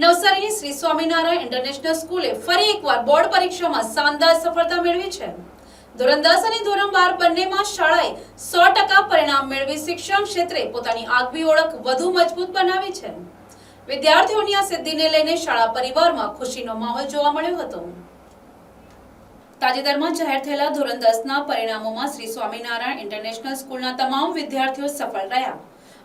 નવસારીની Shri Swaminarayan international સ્કૂલે ફરી એકવાર બોર્ડ પરીક્ષામાં શાનદાર સફળતા મેળવી છે। ધોરણ 10 અને ધોરણ 12 બંનેમાં શાળાએ 100% પરિણામ મેળવી શિક્ષણ ક્ષેત્રે પોતાની આગવી ઓળખ વધુ મજબૂત બનાવી છે। વિદ્યાર્થીઓની આ સિદ્ધિને લઈને શાળા પરિવારમાં ખુશીનો માહોલ જોવા મળ્યો હતો। તાજેતરમાં જાહેર થયેલા ધોરણ 10ના પરિણામોમાં શ્રી સ્વામિનારાયણ ઇન્ટરનેશનલ સ્કૂલના તમામ વિદ્યાર્થીઓ સફળ રહ્યા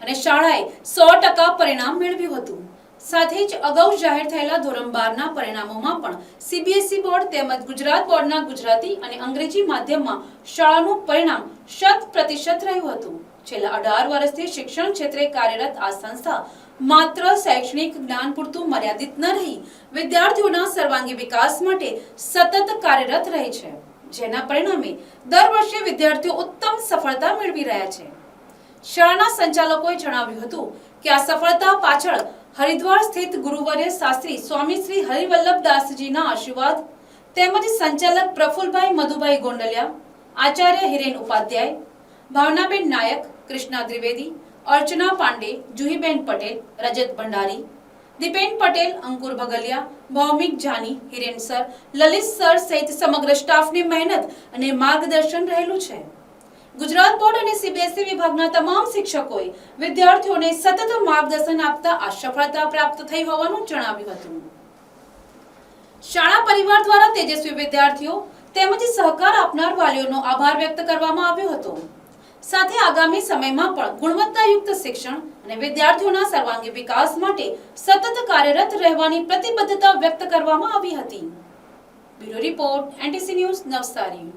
અને શાળાએ 100% પરિણામ મેળવ્યું હતું। સાથે જ અગાઉ જાહેર થયેલા ધોરણ 12ના પરિણામોમાં પણ સીબીએસઈ બોર્ડ તેમજ ગુજરાત બોર્ડના ગુજરાતી અને અંગ્રેજી માધ્યમમાં શાળાનું પરિણામ 100% રહ્યું હતું। છેલ્લા 18 વર્ષથી શિક્ષણ ક્ષેત્રે કાર્યરત આ સંસ્થા માત્ર શૈક્ષણિક જ્ઞાન પૂરતું મર્યાદિત ન રહી વિદ્યાર્થીઓના સર્વાંગી વિકાસ માટે સતત કાર્યરત રહી છે, જેના પરિણામે દર વર્ષે વિદ્યાર્થીઓ ઉત્તમ સફળતા મેળવી રહ્યા છે। શાળાના સંચાલકોએ જણાવ્યું હતું કે આ સફળતા પાછળ હરિદ્વાર સ્થિત ગુરુવર્ય શાસ્ત્રી સ્વામી શ્રી હરિવલ્લભદાસજીના આશીર્વાદ તેમજ સંચાલક પ્રફુલભાઈ મધુભાઈ ગોંડલિયા, આચાર્ય હિરેન ઉપાધ્યાય, ભાવનાબેન નાયક, કૃષ્ણા દ્વિવેદી, अर्चना पांडे, जूहीबेन पटेल, रजत भंडारी, दीपेन पटेल, अंकुर भगलिया, भौमिक जानी, हिरेन सर, ललित सर सहित समग्र स्टाफनी मेहनत અને માર્ગદર્શન રહેલું છે। ગુજરાત બોર્ડ અને સીબીએસઈ વિભાગના તમામ શિક્ષકોએ વિદ્યાર્થીઓને સતત માર્ગદર્શન આપતા આ સફળતા પ્રાપ્ત થઈ હોવાનું જણાવ્યું હતું। શાળા પરિવાર દ્વારા તેજસ્વી વિદ્યાર્થીઓ તેમજ સહકાર આપનાર વાલીઓનો આભાર વ્યક્ત કરવામાં આવ્યો હતો। સાથે આગામી સમયમાં પણ ગુણવત્તાયુક્ત શિક્ષણ અને વિદ્યાર્થીઓના સર્વાંગી વિકાસ માટે સતત કાર્યરત રહેવાની પ્રતિબદ્ધતા વ્યક્ત કરવામાં આવી હતી। Bureau report, NTC news, Navsari.